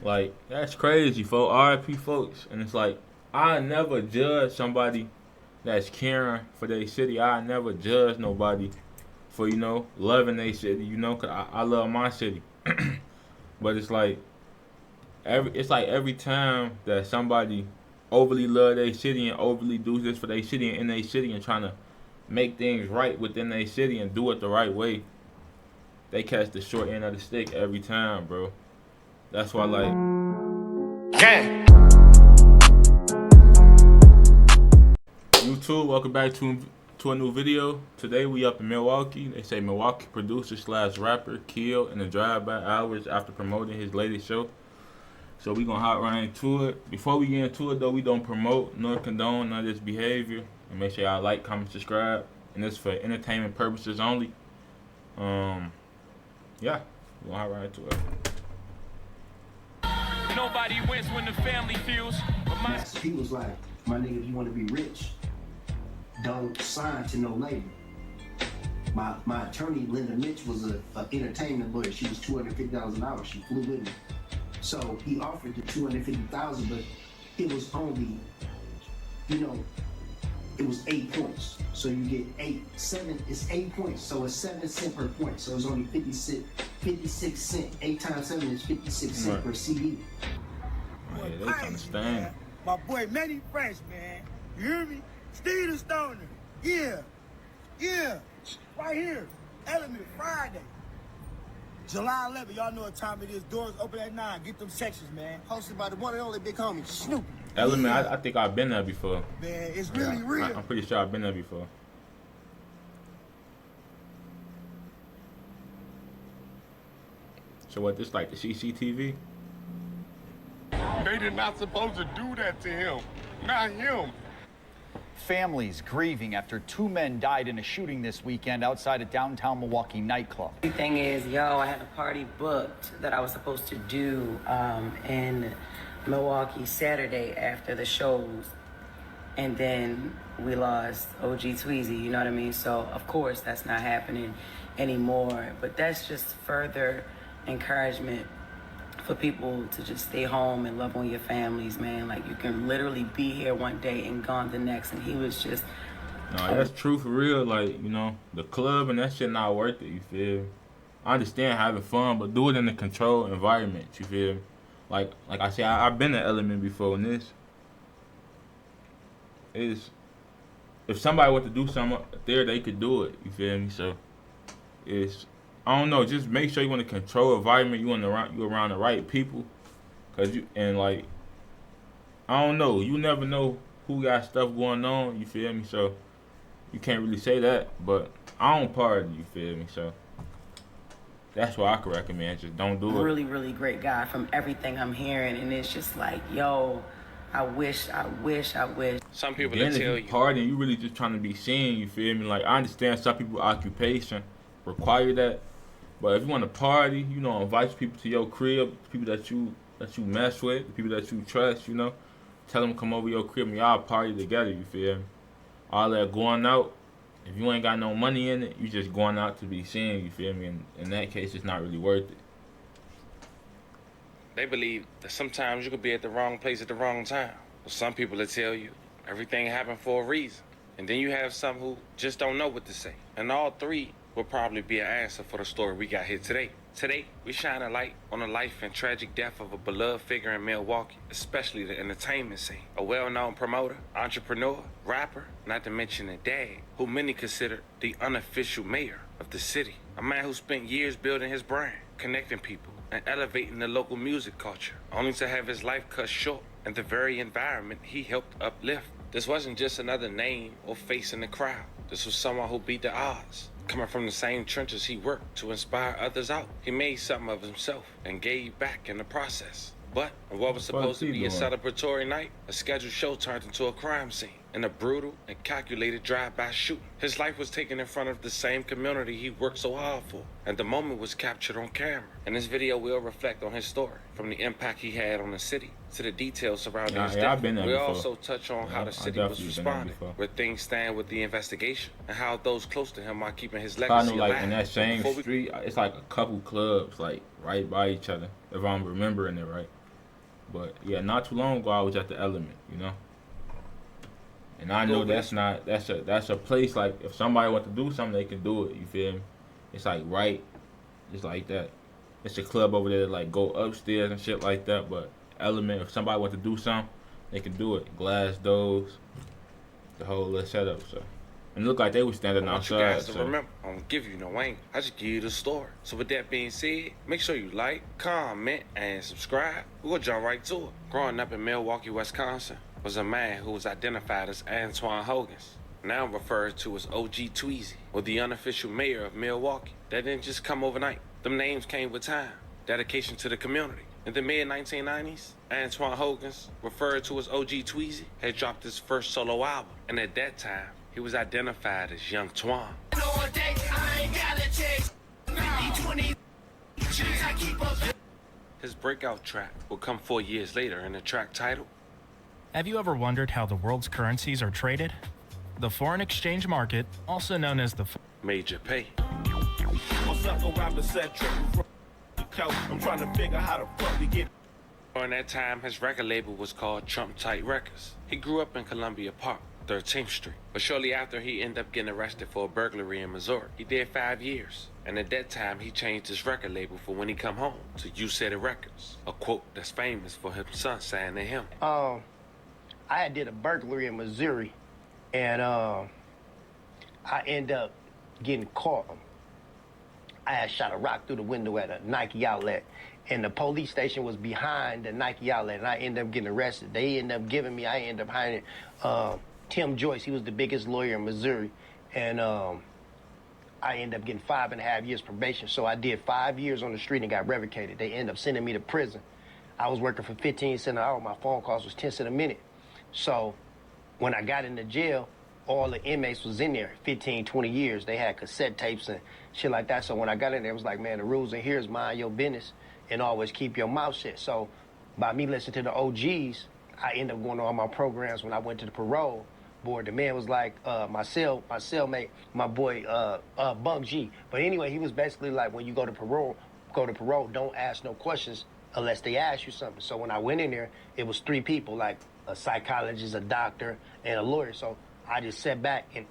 Like, that's crazy, folks. RIP, folks. And it's like, I never judge somebody that's caring for their city. I never judge nobody for, loving their city, 'cause I love my city. But it's like every time that somebody overly love their city and overly do this for their city and in their city and trying to make things right within their city and do it the right way, they catch the short end of the stick every time, bro. That's why, like, Gang. YouTube, welcome back to a new video. Today we up in Milwaukee. They say Milwaukee producer slash rapper killed in the drive-by hours after promoting his latest show. So we gonna hop right into it. Before we get into it though, we don't promote nor condone none of this behavior. And make sure y'all like, comment, subscribe. And this for entertainment purposes only. Yeah, we gonna hop right into it. Nobody wins when the family feels. He was like, my nigga, if you want to be rich, don't sign to no label. My attorney, Linda Mitch, was an entertainment lawyer. She was $250 an hour. She flew with me. So he offered the $250,000, but it was only, it was 8 points. So you get 8 points. So it's 7 cents per point. So it's only 56 cents. 8 times 7 is 56 cents per CD. Yeah, they understand. My boy Manny Fresh, man. You hear me? Steve the Stoner. Yeah. Right here. Element Friday. July 11th. Y'all know what time it is. Doors open at 9. Get them sections, man. Hosted by the one and only big homie, Snoop. Element, I think I've been there before. Man, it's really real. I'm pretty sure I've been there before. So what, this like the CCTV? They did not supposed to do that to him. Not him. Families grieving after 2 men died in a shooting this weekend outside a downtown Milwaukee nightclub. The thing is, I had a party booked that I was supposed to do in Milwaukee Saturday after the shows. And then we lost OG Tweezy, you know what I mean? So, of course, that's not happening anymore. But that's just further encouragement for people to just stay home and love on your families, man. Like, you can literally be here one day and gone the next. And he was just... No, that's true for real. Like, the club and that shit not worth it, you feel me? I understand having fun, but do it in a controlled environment, you feel me? Like I said, I've been an Element before, and this is... If somebody were to do something there, they could do it, you feel me? So, it's... I don't know. Just make sure you want to control environment. You around the right people, I don't know. You never know who got stuff going on. You feel me? So you can't really say that. But I don't party. You feel me? So that's what I could recommend. Just don't do it. Really, really great guy from everything I'm hearing, and it's just like, I wish. Some people Then that if tell you you. partying, you really just trying to be seen. You feel me? Like, I understand some people's occupation require that. But if you want to party, invite people to your crib, people that you mess with, the people that you trust, tell them to come over your crib and y'all party together, you feel me? All that going out, if you ain't got no money in it, you just going out to be seen, you feel me? And in that case, it's not really worth it. They believe that sometimes you could be at the wrong place at the wrong time. Well, some people will tell you everything happened for a reason. And then you have some who just don't know what to say. And all three will probably be an answer for the story we got here today. Today, we shine a light on the life and tragic death of a beloved figure in Milwaukee, especially the entertainment scene. A well-known promoter, entrepreneur, rapper, not to mention a dad, who many consider the unofficial mayor of the city. A man who spent years building his brand, connecting people, and elevating the local music culture, only to have his life cut short and the very environment he helped uplift. This wasn't just another name or face in the crowd. This was someone who beat the odds. Coming from the same trenches he worked to inspire others out. He made something of himself and gave back in the process. But what was supposed to be a celebratory night, a scheduled show turned into a crime scene in a brutal and calculated drive-by shooting. His life was taken in front of the same community he worked so hard for, and the moment was captured on camera. And this video will reflect on his story, from the impact he had on the city to the details surrounding his death. We also touch on how the city was responding, where things stand with the investigation, and how those close to him are keeping his legacy alive. Like in that same street, it's like a couple clubs like right by each other, if I'm remembering it right. But yeah, not too long ago I was at the Element, and I know that's a place like if somebody want to do something they can do it. You feel me? It's like right, just like that. It's a club over there that like go upstairs and shit like that. But Element, if somebody want to do something, they can do it. Glass doors, the whole little setup. So. And it looked like they were standing outside. You guys to remember, I don't give you no angle. I just give you the story. So with that being said, make sure you like, comment, and subscribe. We're gonna jump right to it. Growing up in Milwaukee, Wisconsin, was a man who was identified as Antoine Hogans, now referred to as OG Tweezy, or the unofficial mayor of Milwaukee. That didn't just come overnight. Them names came with time. Dedication to the community. In the mid-1990s, Antoine Hogans, referred to as OG Tweezy, had dropped his first solo album. And at that time, he was identified as Young Twan. His breakout track would come 4 years later in the track titled. Have you ever wondered how the world's currencies are traded? The foreign exchange market, also known as the Major Pay. I'm trying to figure how the fuck we get. During that time, his record label was called Trump Tight Records. He grew up in Columbia Park, 13th Street. But shortly after, he ended up getting arrested for a burglary in Missouri. He did 5 years. And at that time, he changed his record label for When He Come Home to You Said It Records, a quote that's famous for his son saying to him. I had did a burglary in Missouri, and I ended up getting caught. I had shot a rock through the window at a Nike outlet, and the police station was behind the Nike outlet, and I ended up getting arrested. They ended up giving me, I ended up hiring Tim Joyce. He was the biggest lawyer in Missouri, and I ended up getting 5.5 years probation. So I did 5 years on the street and got revocated. They ended up sending me to prison. I was working for 15 cents an hour. My phone calls was 10 cents a minute. So when I got into jail, all the inmates was in there 15, 20 years. They had cassette tapes and shit like that. So when I got in there, it was like, man, the rules in here is mind your business and always keep your mouth shut. So by me listening to the OGs, I ended up going to all my programs. When I went to the parole board, the man was like, my cellmate, my boy, Bug G. But anyway, he was basically like, when you go to parole, don't ask no questions unless they ask you something. So when I went in there, it was 3 people, like a psychologist, a doctor, and a lawyer. So I just sat back and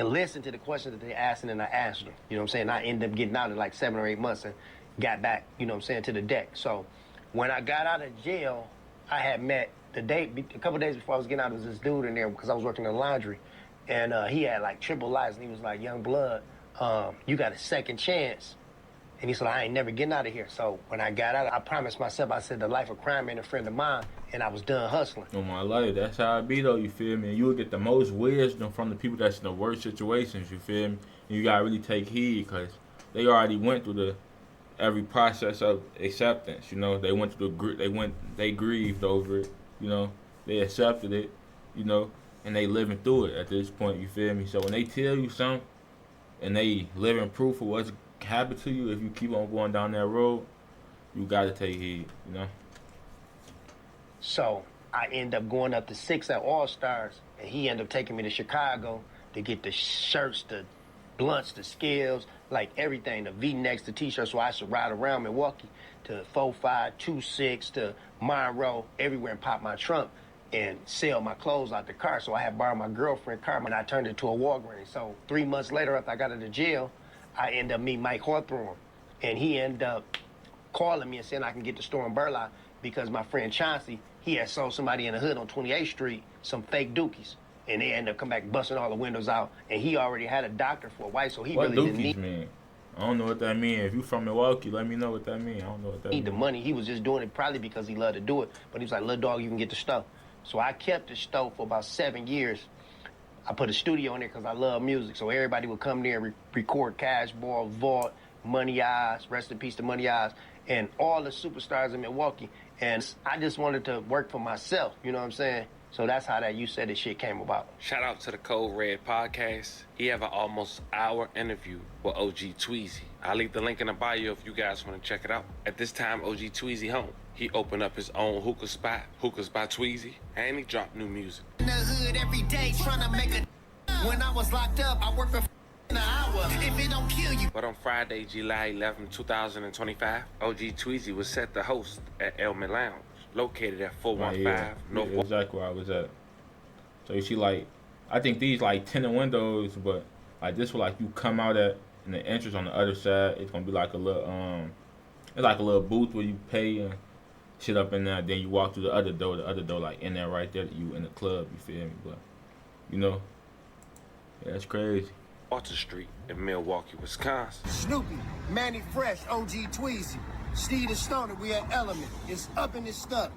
listened to the questions that they asked, and then I answered them. You know what I'm saying? I ended up getting out in like 7 or 8 months and got back, you know what I'm saying, to the deck. So when I got out of jail, I had met a couple days before I was getting out, there was this dude in there because I was working in the laundry, and he had like triple lives, and he was like, young blood, you got a second chance. And he said, I ain't never getting out of here. So when I got out, I promised myself, I said, the life of crime ain't a friend of mine, and I was done hustling. Oh my life, that's how it be though, you feel me? And you will get the most wisdom from the people that's in the worst situations, you feel me? And you gotta really take heed, because they already went through every process of acceptance, They went through they grieved over it, They accepted it, and they living through it at this point, you feel me? So when they tell you something, and they living proof of what's happen to you, if you keep on going down that road, you got to take heed, So I end up going up to 6 at All Stars, and he ended up taking me to Chicago to get the shirts, the blunts, the scales, like everything, the V-necks, the T-shirts, so I should ride around Milwaukee to 45, 26, to Monroe, everywhere, and pop my trunk and sell my clothes out the car. So I had borrowed my girlfriend's car, and I turned it to a Walgreens. So 3 months later, after I got out of jail, I ended up meeting Mike Hawthorne, and he ended up calling me and saying I can get the store in Burlock because my friend Chauncey, he had sold somebody in the hood on 28th Street some fake dookies, and they ended up coming back busting all the windows out, and he already had a doctor for a wife, so he what really dookies didn't need mean? I don't know what that mean. If you from Milwaukee, let me know what that mean. I don't know what that mean. The money. He was just doing it probably because he loved to do it, but he was like, little dog, you can get the stuff. So I kept the stove for about 7 years. I put a studio in there because I love music, so everybody would come there and record Cash Ball, Vault, Money Eyes, rest in peace to Money Eyes, and all the superstars in Milwaukee. And I just wanted to work for myself, you know what I'm saying? So that's how that You Said It shit came about. Shout out to the Code Red podcast. He have an almost hour interview with OG Tweezy. I'll leave the link in the bio if you guys want to check it out. At this time, OG Tweezy home. He opened up his own hookah spot, Hookahs by Tweezy, and he dropped new music. In the hood every day trying to make a. When I was locked up, I worked for an hour. If it don't kill you. But on Friday, July 11, 2025, OG Tweezy was set to host at Elman Lounge. located at 415 yeah, North. exactly where I was at. So you see, like, I think these like tinted windows, but like this one, like you come out at, and the entrance on the other side, it's gonna be like a little it's like a little booth where you pay and shit up in there. Then you walk through the other door like in there right there. You in the club, you feel me? But you know, yeah, that's crazy. Walter Street in Milwaukee, Wisconsin. Snoopy, Manny Fresh, OG Tweezy, Steve the Stoner, we at Element. It's up in this stuff.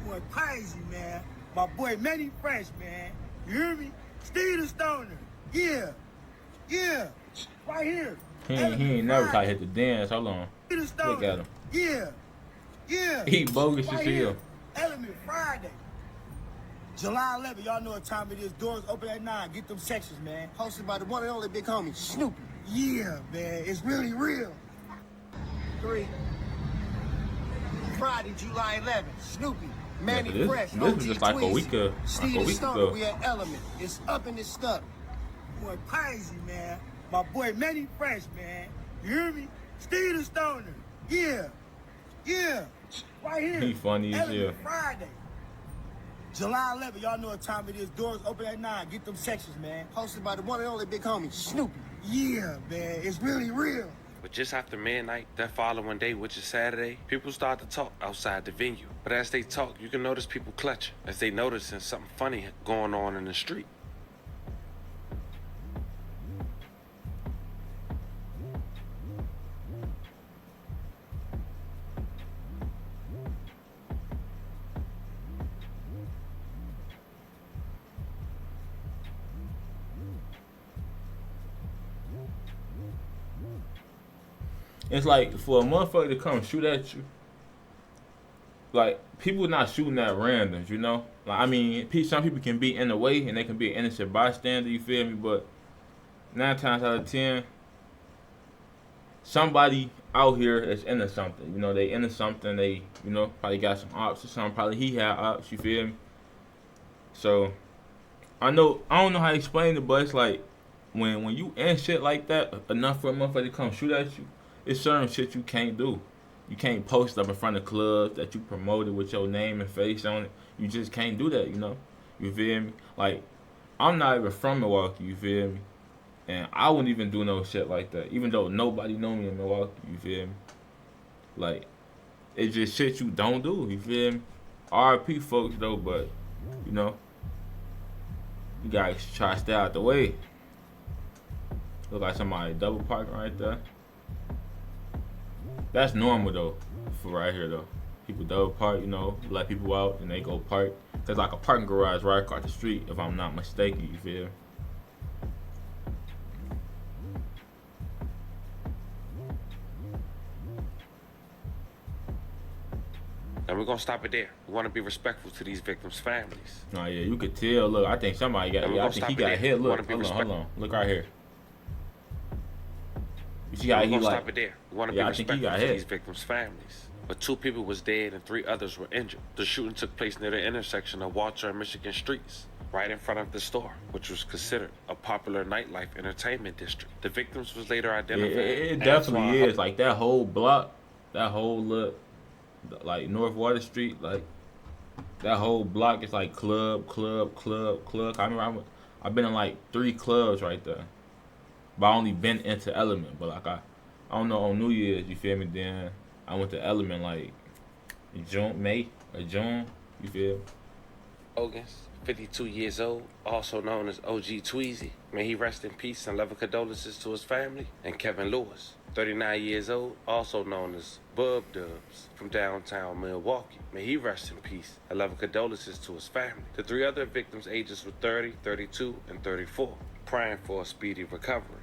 Boy, crazy, man. My boy Manny Fresh, man. You hear me? Steve the Stoner. Yeah. Yeah. Right here. He ain't never tried to hit the dance. Hold on. Look at him. Yeah. Yeah. He bogus as hell. Element Friday. July 11th, y'all know what time it is. Doors open at 9. Get them sections, man. Hosted by the one and only big homie, Snoopy. Yeah, man. It's really real. 3. Friday, July 11th. Snoopy. Manny Fresh, this was just like a week ago. We at Element. It's up in this stuff. Boy, crazy, man. My boy Manny Fresh, man. You hear me? Steve the Stoner. Yeah. Yeah. Right here. He funny as hell. Friday. July 11th, y'all know what time it is. Doors open at 9. Get them sections, man. Hosted by the one and only big homie, Snoopy. Yeah, man. It's really real. But just after midnight, that following day, which is Saturday, people start to talk outside the venue. But as they talk, you can notice people clutching as they noticing something funny going on in the street. It's like for a motherfucker to come shoot at you. Like people not shooting at randoms, you know. Like I mean, some people can be in the way and they can be an innocent bystander. You feel me? But 9 times out of 10, somebody out here is into something. You know, they into something. They, you know, probably got some ops or something. Probably he had ops. You feel me? So I don't know how to explain it, but it's like when you in shit like that, enough for a motherfucker to come shoot at you. It's certain shit you can't do. You can't post up in front of clubs that you promoted with your name and face on it. You just can't do that, you know? You feel me? Like, I'm not even from Milwaukee, you feel me? And I wouldn't even do no shit like that, even though nobody know me in Milwaukee, you feel me? Like, it's just shit you don't do, you feel me? RP folks, though, but, you know, you guys try to stay out the way. Look like somebody double parking right there. That's normal though, for right here though. People double park, you know, let people out and they go park. There's like a parking garage right across the street, if I'm not mistaken, you feel? And we're gonna stop it there. We wanna be respectful to these victims' families. Oh yeah, you could tell, look, I think somebody got, I think he got hit, look, hold on, look right here. You see how he like, stop it there. We want to be respectful to these victims' families. But 2 people was dead and 3 others were injured. The shooting took place near the intersection of Walter and Michigan Streets, right in front of the store, which was considered a popular nightlife entertainment district. The victims was later identified. It definitely is. Like that whole block, that whole look, like North Water Street, like that whole block is like club. I remember I've been in like 3 clubs right there. But I only been into Element, but like I don't know, on New Year's, you feel me? Then I went to Element like May or June, you feel me? Hogan's 52 years old, also known as OG Tweezy. May he rest in peace and love and condolences to his family. And Kevin Lewis, 39 years old, also known as Bub Dubs from downtown Milwaukee. May he rest in peace and love and condolences to his family. The 3 other victims' ages were 30, 32, and 34, praying for a speedy recovery.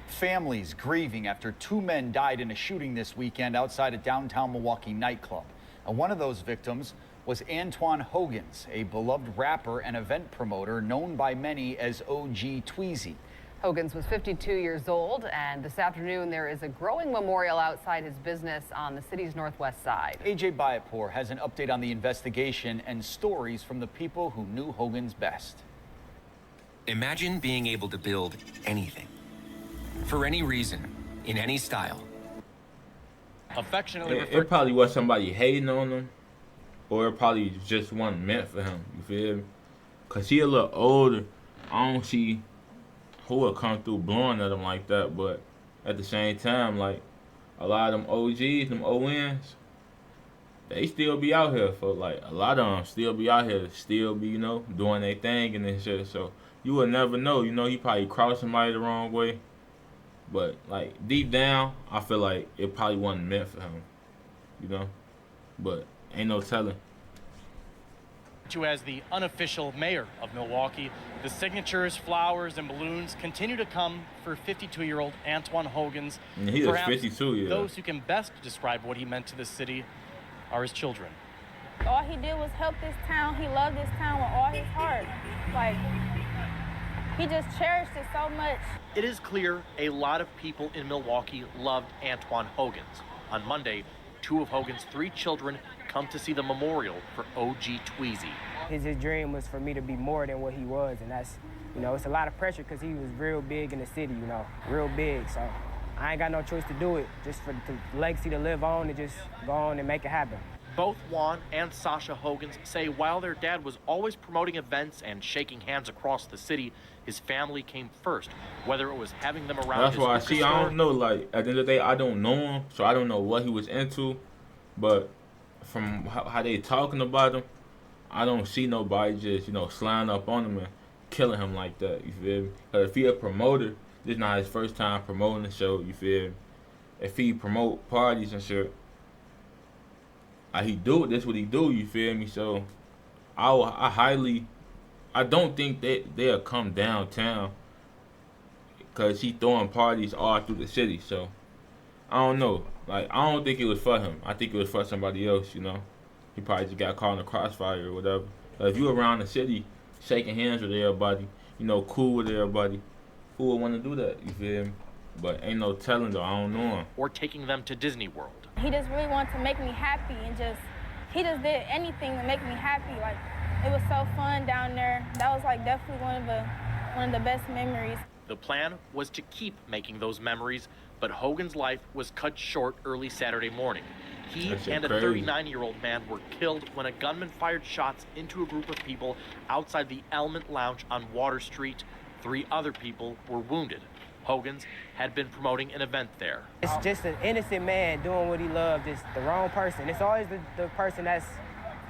Families grieving after 2 men died in a shooting this weekend outside a downtown Milwaukee nightclub. And one of those victims was Antoine Hogan's, a beloved rapper and event promoter known by many as OG Tweezy. Hogan's was 52 years old, and this afternoon there is a growing memorial outside his business on the city's northwest side. AJ Bayapur has an update on the investigation and stories from the people who knew Hogan's best. Imagine being able to build anything, for any reason, in any style. Affectionately it probably was somebody hating on them, or it probably just wasn't meant for him. You feel me? Cause he a little older. I don't see who would come through blowing at him like that. But at the same time, like a lot of them OGs, them ONs, they still be out here for like a lot of them still be out here, still be doing their thing and this shit. So you would never know. He probably crossed somebody the wrong way. But like deep down, I feel like it probably wasn't meant for him. But ain't no telling. As the unofficial mayor of Milwaukee, the signatures, flowers, and balloons continue to come for 52-year-old Antoine Hogan's. He is 52, yeah. Those who can best describe what he meant to the city are his children. All he did was help this town. He loved this town with all his heart. Like, he just cherished it so much. It is clear a lot of people in Milwaukee loved Antoine Hogan's. On Monday, 2 of Hogan's 3 children come to see the memorial for OG Tweezy. His dream was for me to be more than what he was, and that's, it's a lot of pressure because he was real big in the city, real big. So I ain't got no choice to do it, just for the legacy to live on and just go on and make it happen. Both Juan and Sasha Hogan's say while their dad was always promoting events and shaking hands across the city, his family came first, whether it was having them around. That's why I don't know, like, at the end of the day, I don't know him, so I don't know what he was into, but from how they talking about him, I don't see nobody just, sliding up on him and killing him like that, you feel me? Because if he a promoter, this is not his first time promoting the show, you feel me? If he promote parties and shit, he do it, that's what he do, you feel me? So, I don't think they'll come downtown because he throwing parties all through the city, so, I don't know. Like, I don't think it was for him. I think it was for somebody else, He probably just got caught in the crossfire or whatever. If you around the city, shaking hands with everybody, cool with everybody, who would want to do that, you feel me? But ain't no telling though, I don't know him. Or taking them to Disney World. He just really wanted to make me happy and he just did anything to make me happy. Like, it was so fun down there. That was like definitely one of the best memories. The plan was to keep making those memories, but Hogan's life was cut short early Saturday morning. He and a 39-year-old man were killed when a gunman fired shots into a group of people outside the Element Lounge on Water Street. 3 other people were wounded. Hogan's had been promoting an event there. It's just an innocent man doing what he loved. It's the wrong person. It's always the person that's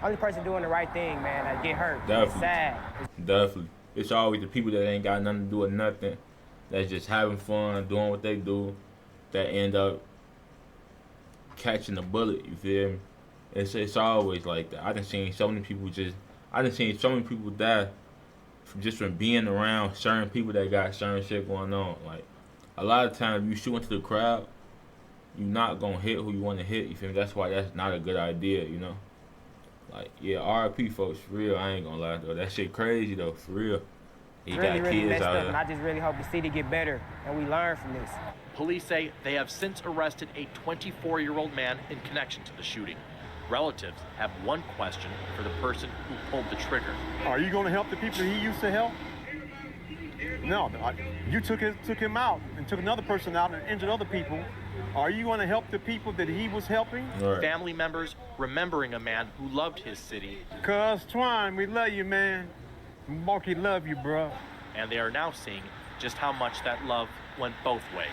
only person doing the right thing, man, that get hurt. Definitely. It's sad. Definitely. It's always the people that ain't got nothing to do with nothing, that's just having fun, doing what they do, that end up catching the bullet, you feel me? It's always like that. I done seen so many people die from being around certain people that got certain shit going on. Like, a lot of times you shoot into the crowd, you're not gonna hit who you want to hit, you feel me? That's why that's not a good idea, Like, yeah, RIP folks, for real, I ain't gonna lie though. That shit crazy though, for real. He really, got kids messed out up, here. and I just really hope the city get better and we learn from this. Police say they have since arrested a 24-year-old man in connection to the shooting. Relatives have one question for the person who pulled the trigger. Are you going to help the people he used to help? No, you took him out and took another person out and injured other people. Are you going to help the people that he was helping? Right. Family members remembering a man who loved his city. Cuz Twine, we love you, man. Milwaukee love you, bro. And they are now seeing just how much that love went both ways.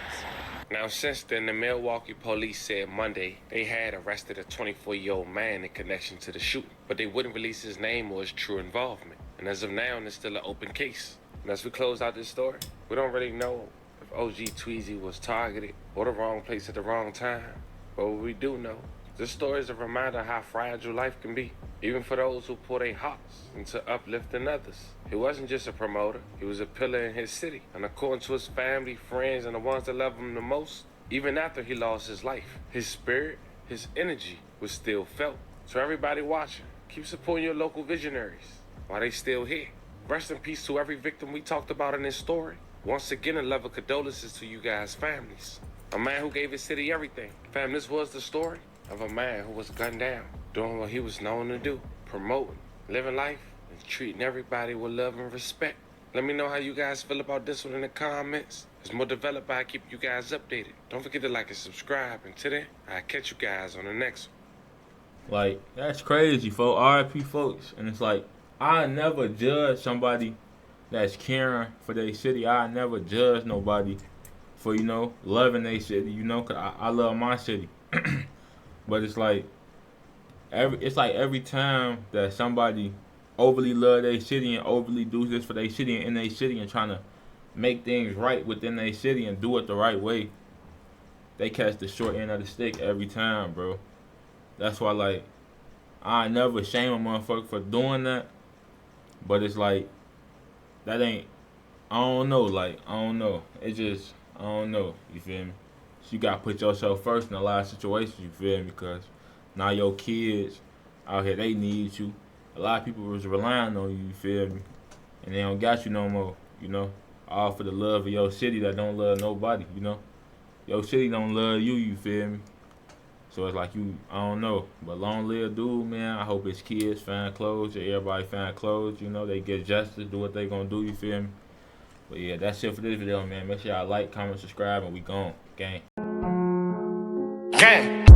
Now, since then, the Milwaukee police said Monday they had arrested a 24-year-old man in connection to the shooting, but they wouldn't release his name or his true involvement. And as of now, it's still an open case. And as we close out this story, we don't really know if OG Tweezy was targeted or the wrong place at the wrong time. But what we do know, this story is a reminder of how fragile life can be, even for those who pour their hearts into uplifting others. He wasn't just a promoter, he was a pillar in his city. And according to his family, friends, and the ones that love him the most, even after he lost his life, his spirit, his energy was still felt. So everybody watching, keep supporting your local visionaries while they still here. Rest in peace to every victim we talked about in this story. Once again, a love of condolences to you guys' families. A man who gave his city everything. Fam, this was the story of a man who was gunned down, doing what he was known to do, promoting, living life, and treating everybody with love and respect. Let me know how you guys feel about this one in the comments. It's more developed by keep you guys updated. Don't forget to like and subscribe. Until then, I'll catch you guys on the next one. Like, that's crazy, folks. RIP, folks. And it's like, I never judge somebody that's caring for their city. I never judge nobody for, you know, loving their city, you know, because I love my city. But it's like every time that somebody overly love their city and overly do this for their city and in their city and trying to make things right within their city and do it the right way, they catch the short end of the stick every time, bro. That's why, like, I never shame a motherfucker for doing that. But it's like, that ain't, I don't know, like, I don't know. It just, I don't know, you feel me? So you gotta put yourself first in a lot of situations, you feel me? Because now your kids out here, they need you. A lot of people was relying on you, you feel me? And they don't got you no more, you know? All for the love of your city that don't love nobody, you know? Your city don't love you, you feel me? So it's like you, I don't know. But long live dude, man. I hope his kids find clothes, everybody find clothes, you know? They get justice, do what they gonna do, you feel me? But yeah, that's it for this video, man. Make sure y'all like, comment, subscribe, and we gone. Gang. Gang.